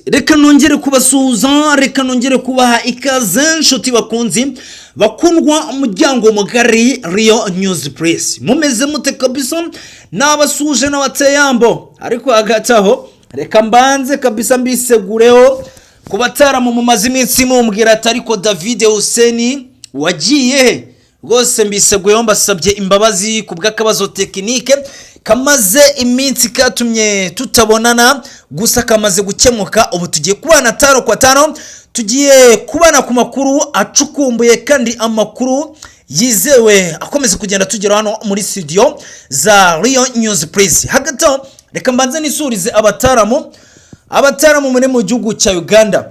Reka nongere kubasuhuza, reka nongere kubaha ikaze nshuti bakunzi bakundwa umuryango mugari Rio News Press. Mumeze mute kabisa, nabasuje n'abateyambo, ariko hagati aho reka mbanze kabisa mbisegureho kubatara mu mazi iminsi mumbwira atariko David Hussein wagiye rwose mbiseguyeho mbasabye imbabazi kubw'akabazo tekinike kamaze iminsi katumye tutabonana, gusa kamaze gukemuka. Ubu tugiye kubana taro kwa tano, tugiye kubana ku makuru acukumbuye kandi amakuru yizewe akomeze kugenda tugera hano muri studio za Rio News Press. Hagati aho reka mbanze nisurize abataramu muri mu gihugu cya Uganda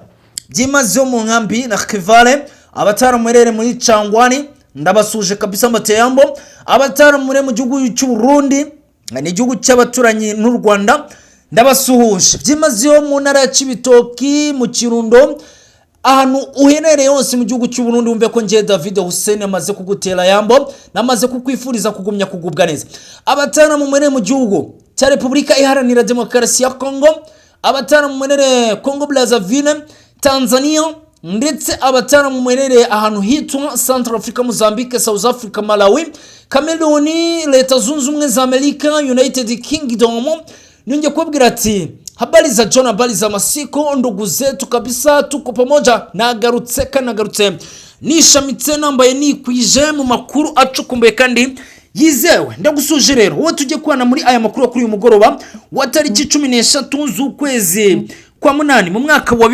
byimaze mu nkambi na Kivale, abataramu rere muri Changwani ndabasuje kabisa Mateyambo, abataramu muri mu gihugu cy'u Burundi ni igihugu cy'abaturanyi n'u Rwanda ndabasuhuje byimaze mu ntara ya Cibitoki mu Kirundo, ahantu uherereye hose mu gihugu cy'u Burundi wumve ko ngiye David Hussein amaze kugutera yambo, namaze kukwifuriza kugumya kugubwa neza. Abataramu muri mu gihugu cya Repubulika Iharanira Demokarasi ya Kongo, abataramu muri Congo Brazzaville, Tanzania, ndetse abataramu muri ahantu hitwa Central Africa, Mozambique, South Africa, Malawi, Cameroon, Leta Zunze Ubumwe za Amerika, United Kingdom. Ninge kubwira ati habari za John, habari za masiko, ndugu zetu kabisa, tuko pamoja. Nagarutse nishamitse nambaye nikwije mu makuru acukumbuye kandi yizewe. Ndagusuje rero wowe tujye kwana muri aya makuru kuri uyu mugoroba wa tariki 13 z'ukwezi kwa munani mu mwaka wa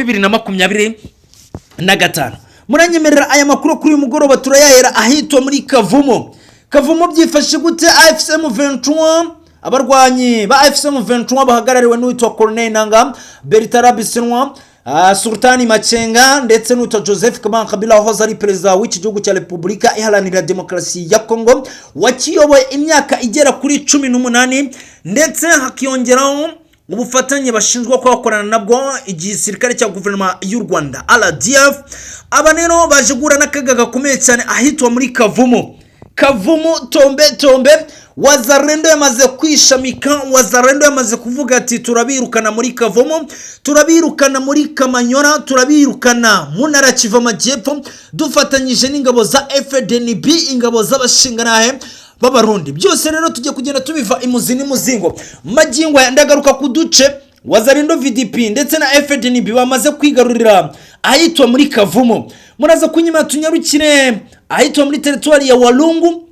2025. Muranyemerera aya makuru kuri uyu mugoroba turayahera ahitwa muri Kavumo byifashe gute? AFC M23, abarwanyi ba AFC M23 bahagarariwe n'uwitwa Colonel Nanga Bertarabisenwa, Sultani Machenga ndetse n'uwitwa Joseph Kabila wahoze ari perezida w'iki gihugu cya Repubulika Iharanira Demokarasi ya Kongo, wakiyoboye imyaka igera kuri 18 ndetse hakiyongeraho ubufatanye bashinzwe kwakorana nabwo igisirikare cya guverinoma y'u Rwanda RDF. Abanero baje gura n'akaga gakomeye cyane ahitwa muri Kavumo Tombe. Wazarendo yamaze kwishamika, Wazarendo yamaze kuvuga ati turabirukana muri Kavumo, turabirukana muri Kamanyora, turabirukana mu ntara Kivu Amajyepfo, dufatanyije n'ingabo za FDNB, ingabo z'abashinganahe b'abarundi. Byose rero tujye kugenda tubiva imuzi n'umuzingo. Magingo ndagaruka ku duce Wazarendo VDP ndetse na FDNB bamaze kwigarurira ahitwa muri Kavumo. Muraza kunyima tunyarukire ahitwa muri territoire ya Walungu.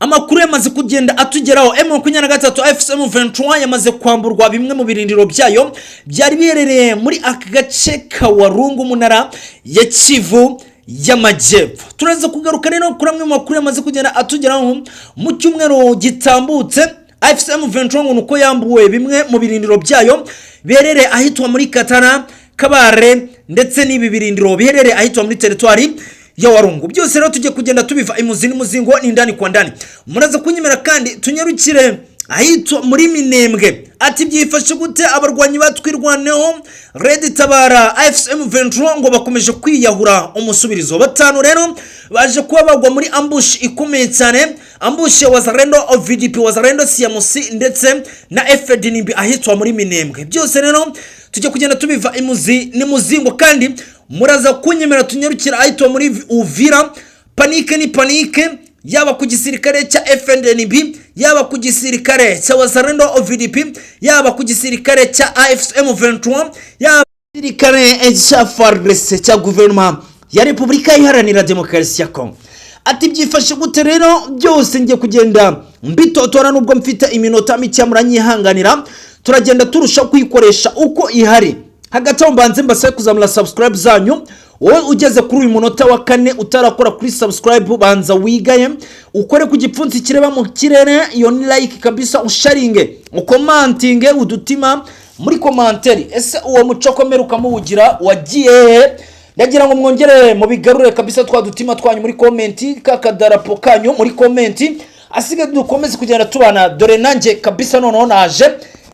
Amakuru yamaze kugenda atugeraho M23 AFC M23 yamaze kwamburwa bimwe mu birindiro byayo byari biherereye muri aka gace ka Walungu mu ntara ya Kivu y'Amajyepfo. Turaza kugaruka rero kuri amwe mu makuru yamaze kugenda atugeraho mu cyumweru gitambutse. AFC M23 nuko yambuwe bimwe mu birindiro byayo biherereye ahitwa muri Katana, Kabare ndetse n'ibi birindiro biherereye ahitwa muri territoire ya Walungu. Byose rero tujye kugenda tubiva imuzi n'umuzingo n'indani kwa ndani. Muraza kunyemera kandi tunyarukire ahitwa muri Minembwe. Ati byifashe gute? Abarwanyi batwirwaneho Red Tabara AFC M23 ngo bakomeje kwiyahura umusubirizo. Batanu rero baje kuba bagwa muri ambush ikomeye cyane, ambush ya Wazarendo VDP, Wazarendo CMC ndetse na FDNB ahitwa muri Minembwe. Byose rero tujye kugenda tubiva imuzi n'umuzingo kandi muraza kunyemera tunyarukira ahitwa muri UVIRA. Panike ni panike, yaba ku gisirikare cya FDNB, yaba ku gisirikare cya Wazarendo VDP, yaba ku gisirikare cya AFC M23, yaba ku gisirikare cya FARDC cya guverinoma ya Repubulika Iharanira Demokarasi ya Kongo. Ati byifashe gute rero? Byose ngiye kugenda mbitotora nubwo mfite iminota mike, muranyihanganira turagenda turusha kuyikoresha uko ihari. Hagati aho mbanze mbasabe kuzamura subscribe zanyu. Wowe ugeze kuri uyu munota wa 4 utarakora kuri subscribe, banza wigaye ukore ku gipfunsi kireba mu kirere, iyo ni like kabisa, usharinge, ukomantinge udutima muri commentaire. Ese uwo mucokomera ukamuwugira wagiye? Ndagira ngo mwongere mu bigarure kabisa twadutima twanyu muri comment, kakadarapo kanyu muri comment, asige dukomeze kugenda tubana. Dore nanjye kabisa noneho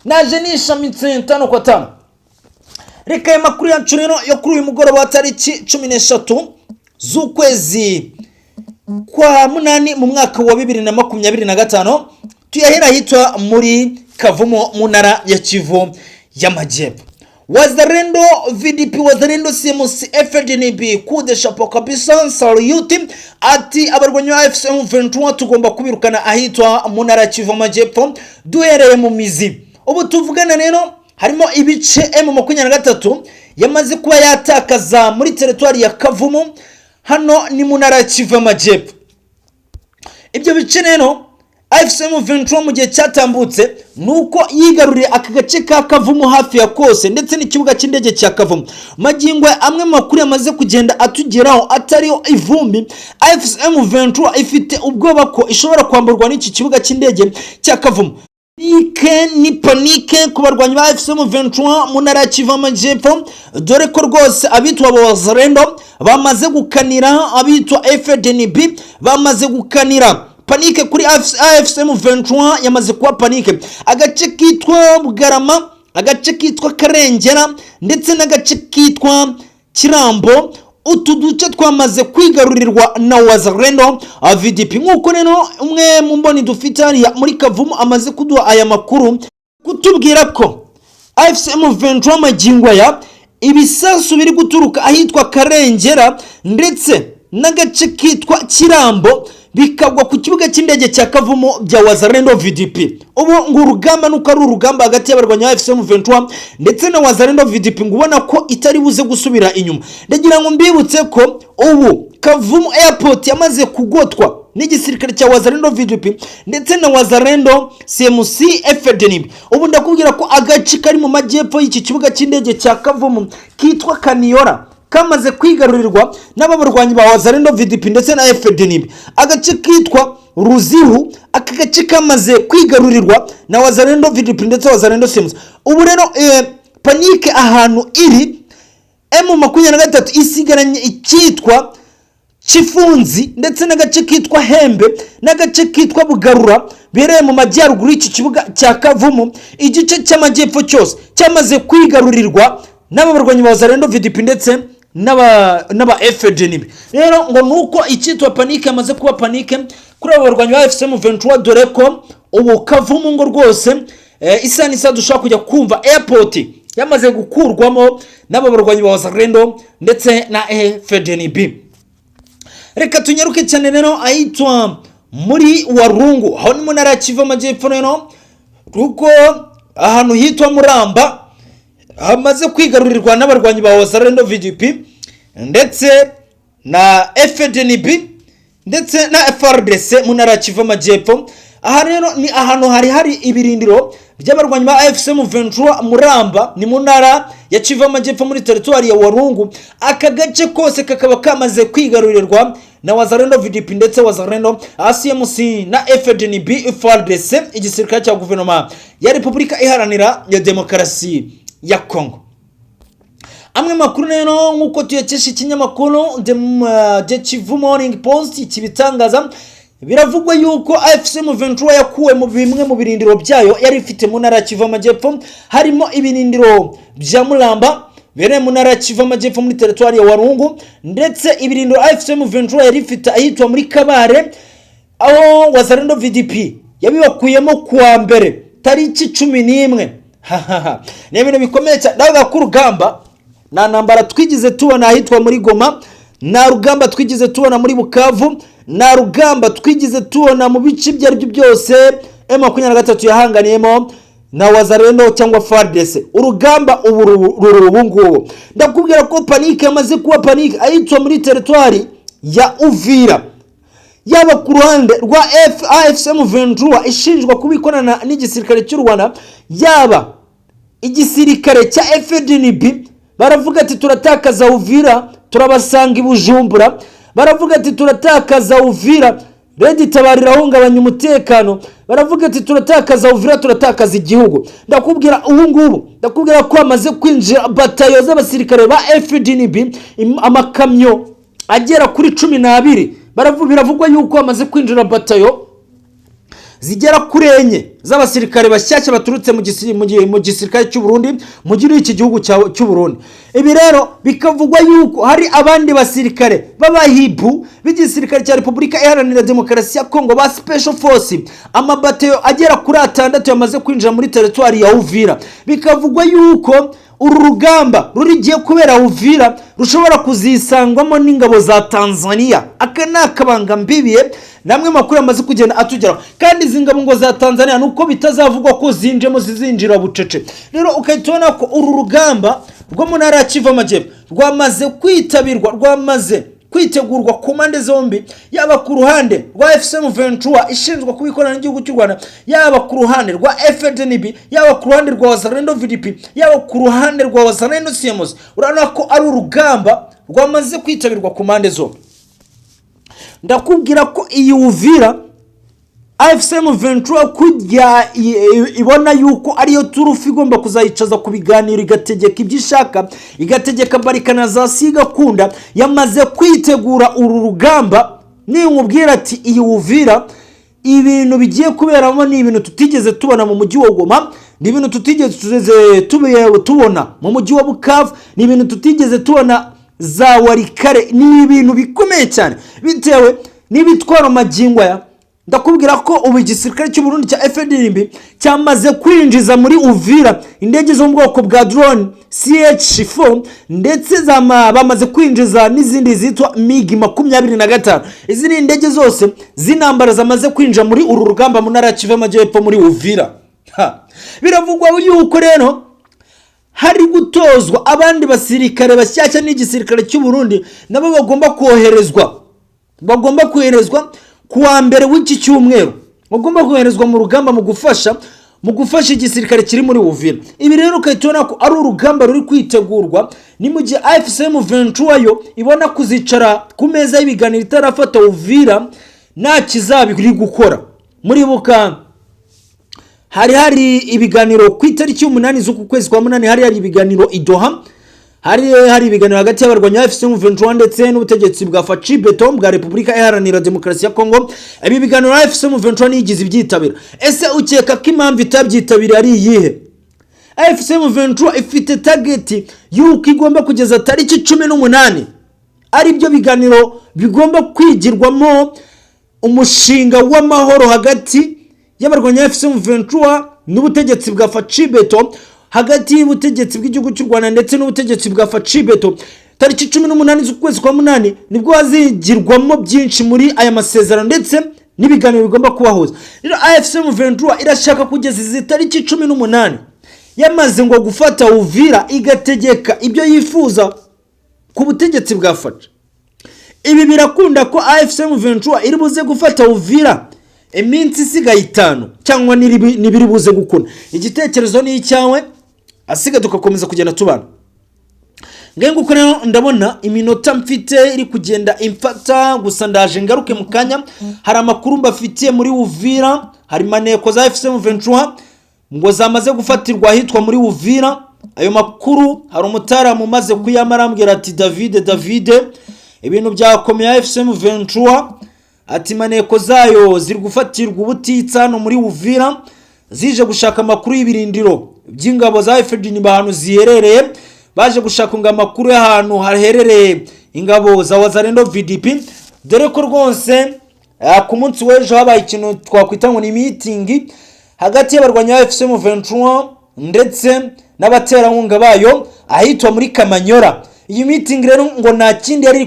naje nishamitse 5 kwa 5. Reka ya makuru yacu rero yo kuri uyu mugoroba wa tariki 13 z'ukwezi kwa munani mu mwaka wa 2025 tuyahera hitwa muri Kavumo mu ntara ya Kivu y'Amajyepfo. Wazalendo VDP, Wazalendo CMC, FDNB, kude chapeau kabisa, salute. Ati abarwanyi ba AFC M23 tugomba kubirukana ahitwa mu ntara Kivu Amajyepfo duhereye mu mizi. Ubu tuvugana rero harimo ibice M23 yamaze kuba yatakaza muri territoire ya Kavumu, hano ni mu ntara Kivu Amajyepfo. Ibyo bice rero AFC M23 mu gihe cyatambutse nuko yigaruriye aka gace ka Kavumu hafi ya kose ndetse n'ikibuga cy'indege cya Kavumu. Magingo amwe makuru yamaze kugenda atugeraho atariyo ivumbi, AFC M23 ifite ubwoba ko ishobora kwamburwa n'iki kibuga cy'indege cya Kavumu. Ni panike ku barwanyi ba AFC M23 mu ntara Kivu Amajyepfo, dore ko rwose abitwa Wazalendo bamaze gukanira, abitwa FDNB bamaze gukanira. Panike kuri AFC M23 yamaze kuba panike. Agace kitwa Bugarama, agace kitwa Karengera ndetse n'agace kitwa Kirambo, utu duce twamaze kwigarurirwa na Wazalendo VDP. Nkuko rero umwe mu mboni dufite hariya muri Kavumu amaze kuduha aya makuru kutubwira ko AFC M23 magingo ya ibisasu biri guturuka ahitwa Karengera ndetse n'agace kitwa Kirambo bikagwa ku kibuga cy'indege cya Kavumu bya Wazalendo VDP. Ubu ngo urugamba nuko ari urugamba hagati y'abarwanyi ba FCM M23 ndetse na Wazalendo VDP, ngubona ko itari buze gusubira inyuma. Ndagira ngo mbibutse ko ubu Kavumu airport yamaze kugotwa n'igisirikare cya Wazalendo VDP ndetse na Wazalendo CMC FDNB. Ubu ndakubwira ko agace kari mu majyepfo y'iki kibuga cy'indege cya Kavumu kitwa Kaniyora kamaze kwigarurirwa n'ababarwanyi ba Wazalendo VDP ndetse na FDNB. Agace kitwa Ruzihu, aka gace kamaze kwigarurirwa na Wazalendo VDP ndetse Wazalendo CMC. Ubu rero panike ahantu iri, M23 isigaranye ikitwa Chifunzi ndetse n'agace kitwa Hembe n'agace kitwa Bugarura bereye mu majyaruguru y'iki kibuga cya Kavumu. Igice cy'amajyepfo cyose cyamaze kwigarurirwa n'ababarwanyi ba Wazalendo VDP ndetse n'aba FDNB. Rero ngo nuko ikitwa panike yamaze kuba panike kuri ababarwanyi ba AFC M23, dore ko ubu Kavumu ngo rwose isa dushaka kujya kumva airport yamaze gukurwamo n'ababarwanyi ba Wazalendo ndetse na FDNB. Reka tunyaruke cyane rero ahitwa muri Walungu, aho ni mu ntara Kivu Amajyepfo rero, kuko ahantu hitwa Muramba hamaze kwigarurirwa n'abarwanyi ba Wazalendo VDP ndetse na FDNB ndetse na FARDC mu ntara Kivu Amajyepfo. Aha rero ni ahantu hari ibirindiro by'abarwanyi ba AFC M23 Muramba, ni mu ntara ya Kivu Amajyepfo muri territoire ya Walungu. Aka gace kose kakaba kamaze kwigarurirwa na Wazalendo VDP ndetse Wazalendo CMC na FDNB FARDC, igisirikare cya guverinoma ya Repubulika Iharanira ya Demokarasi ya Kongo. Amwe makuru rero nkuko tuyakesha ikinyamakuru The Kivu Morning Post kibitangaza, biravugwa yuko AFC M23 yakuwe mu bimwe mu birindiro byayo yari ifite mu ntara Kivu Amajyepfo, harimo ibirindiro bya Muramba bereye mu ntara Kivu Amajyepfo muri territoire ya Walungu, ndetse ibirindiro AFC M23 yari ifite ahitwa muri Kabare, aho Wazalendo VDP yabibakuyemo kuwa mbere tariki 11. Ni ibintu bikomeye cyane. Ndavuga ko urugamba na ntambara twigize tubona ahitwa muri Goma, na rugamba twigize tubona muri Bukavu, na rugamba twigize tubona mu bice byari byose M23 yahanganiyemo na Wazalendo cyangwa FARDC. Urugamba ubu ndakubwira ko panike yamaze kuba panike ahitwa muri territoire ya UVIRA, yaba ku ruhande rwa AFC M23 ishinjwa kubikorana n'igisirikare cy'u Rwanda, yaba igisirikare cya FDNB baravuga ati turatakaza UVIRA turabasanga ibujumbura, baravuga ati turatakaza UVIRA Redi tabarira hungabanya umutekano, baravuga ati turatakaza UVIRA turatakaza igihugu. Ndakubwira ngubu ndakubwira ko amaze kwinjira batayo z'abasirikare ba FDNB amakamyo agera kuri 12. Biravugwa yuko amaze kwinjira batayo zigera kuri 4 z'abasirikare bashyashya baturutse mu gisirikare cy'u Burundi mu gihe iki gihugu cy'u Burundi. Ibi rero bikavugwa yuko hari abandi basirikare b'abahibu b'igisirikare cya Repubulika Iharanira Demokarasi ya Kongo ba Special Force, amabateyo agera kuri 6 yamaze kwinjira muri territoire ya UVIRA. Bikavugwa yuko uru rugamba rurigiye kubera Uvira rushobora kuzisangwamo n'ingabo za Tanzania. Aka nakabanga mbibiye namwe makuru yamaze kugenda atugeraho, kandi izi ngabo ngo za Tanzania nuko bitazavugwa ko zinjemo zizinjira bucece. Rero ukayitona ko uru rugamba rwo mu ntara ya Kivu Amajyepfo rwamaze kwitabirwa, rwamaze kwitegurwa ku mpande zombi, yaba ku ruhande rwa M23 ishinzwe kubikorana n'igihugu cy'u Rwanda, yaba ku ruhande rwa FDNB, yaba ku ruhande rwa Wazalendo VDP, yaba ku ruhande rwa Wazalendo CMOS. Urabona ko ari urugamba rwamaze kwitabirwa ku mpande zombi. Ndakubwira ko iyi Uvira M23 kujya ibona yuko ariyo turufu igomba kuzayicaza ku biganiro, igategeka ibyishaka, igategeka barikana za siga kunda, yamaze kwitegura uru rugamba. Ni umubwira ati iyi Uvira ibintu bigiye kuberamo ni ibintu tutigeze tubona mu mujyi wa Goma, ni ibintu tutigeze tubona mu mujyi wa Bukavu, ni ibintu tutigeze tubona za Warikare, ni ibintu bikomeye cyane bitewe n'ibitwaro magingwa. Ndakubwira ko ubu igisirikare cy'u Burundi cya FDNB cyamaze kwinjiza muri Uvira indege zo mu bwoko bwa drone CH4, ndetse bamaze kwinjiza n'izindi zitwa MiG-25. Izi ni indege zose zinambara zamaze kwinjira muri uru rugamba mu ntara ya Kivu Amajyepfo muri Uvira. Biravugwa yuko rero hari gutozwa abandi basirikare bashyashya n'igisirikare cy'u Burundi, nabo bagomba koherezwa kuwa mbere w'iki cyumweru, bagomba koherezwa mu rugamba mu gufasha igisirikare kiri muri Uvira. Ibi rero ukayitona ko ari urugamba ruri kwitegurwa, ni mu gihe M23 yo ibona kuzicara ku meza y'ibiganiro itarafata Uvira nta kizabiri gukora. Muri buka hari ibiganiro ku itariki 8 z'uku kwezi kwa 8, hari ibiganiro i Doha, hari ibiganiro hagati y'abarwanya M23 ndetse n'ubutegetsi bwa Facibeto bwa Repubulika Iharanira Demokarasi ya Kongo. Ibi biganiro M23 nigize ibyitabira. Ese ukeka ko impamvu itabyitabira ari iyihe? M23 ifite target yuko igomba kugeza tariki 18 ari byo biganiro bigomba kwigirwamo umushinga w'amahoro hagati y'abarwanya M23 n'ubutegetsi bwa Facibeto, hagati y'ubutegetsi bw'igihugu cy'u Rwanda ndetse n'ubutegetsi bwa Facibeto. Tariki 18 z'ukwezi kwa 8 nibwo hazigirwamo byinshi muri aya masezerano ndetse n'ibiganiro bigomba kubahuza. Rero M23 irashaka kugeza izi tariki 18 yamaze ngo gufata Uvira, igategeka ibyo yifuza ku butegetsi bwa Faci. Ibi birakunda ko M23 iri buze gufata Uvira iminsi isigaye 5 cyangwa nibiri buze gukuna. Igitekerezo ni icyawe, asiga tukakomeza kugenda tubana. Ngengo uko rero ndabona iminota mfite iri kugenda imfata, gusa ndaje ngaruke mu kanya. Hari amakuru mbafitiye muri Uvira, hari maneko za M23 ngo zamaze gufatirwa hitwa muri Uvira. Ayo makuru hari umutaramu maze kuyamara ambwira ati David ibintu byakomeye M23 ati maneko zayo ziri gufatirwa ubutitsa no muri Uvira, zije gushaka amakuru y'ibirindiro by'ingabo za FDN ahantu ziherereye, baje gushaka ngo amakuru y'ahantu haherereye ingabo za Wazalendo VDP. Dore ko rwose ku munsi w'ejo habaye ikintu twakwita ngo ni meeting hagati y'abarwanya M23 ndetse n'abaterankunga bayo ahitwa muri Kamanyora. Iyi meeting rero ngo nta kindi yari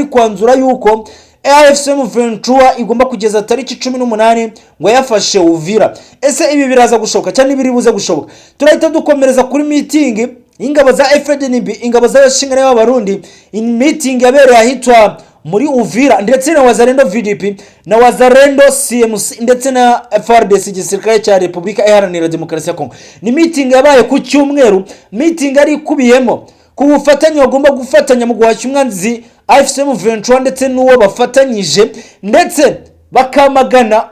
kwanzura yuko M23 igomba kugeza tariki 18 ngo yafashe Uvira. Ese ibi biraza gushoboka cyane ibiri buze gushoboka? Turahita dukomereza kuri meeting ingabo za FDNB, ingabo za shingane y'abarundi, in meeting yabereye ahitwa muri Uvira ndetse na Wazalendo VDP na Wazalendo CMC ndetse na FARDC igisirikare cya Repubulika Iharanira Demokarasi ya Kongo. Ni meeting yabaye ku cyumweru, meeting ari kubiyemo ku bufatanye bagomba gufatanya mu guhashya umwanzi M23 ndetse n'uwo bafatanyije, ndetse bakamagana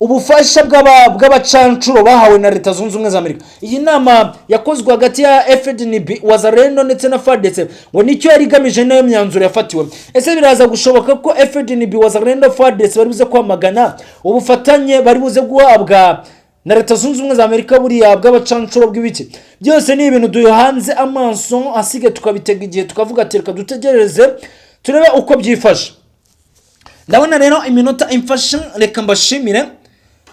ubufasha bw'abacancuro bahawe na Leta Zunze Ubumwe za Amerika. Iyi nama yakozwe hagati ya FDNB, Wazalendo ndetse na FARDC ngo nicyo yari igamije nayo myanzuro yafatiwe. Ese biraza gushoboka ko FDNB, Wazalendo, FARDC bari buze kwamagana ubufatanye bari buze guhabwa na Leta Zunze Ubumwe za Amerika buriya bw'abacancuro bw'ibiki? Byose ni ibintu duhanze amaso, asige tukabitega igihe tukavuga ati reka dutegereze turebe uko byifashe. Ndabona rero iminota imfasha, reka mbashimire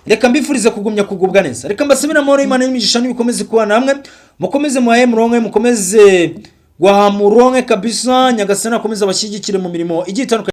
reka mbifurize kugumya kugubwa neza, reka mbasabira amahoro y'Imana n'imigisha n'ibikomeze kuba namwe, mukomeze muhaye muronke, mukomeze guhamuronke kabisa, Nyagasani akomeze abashyigikire mu mirimo igiye itandukanye.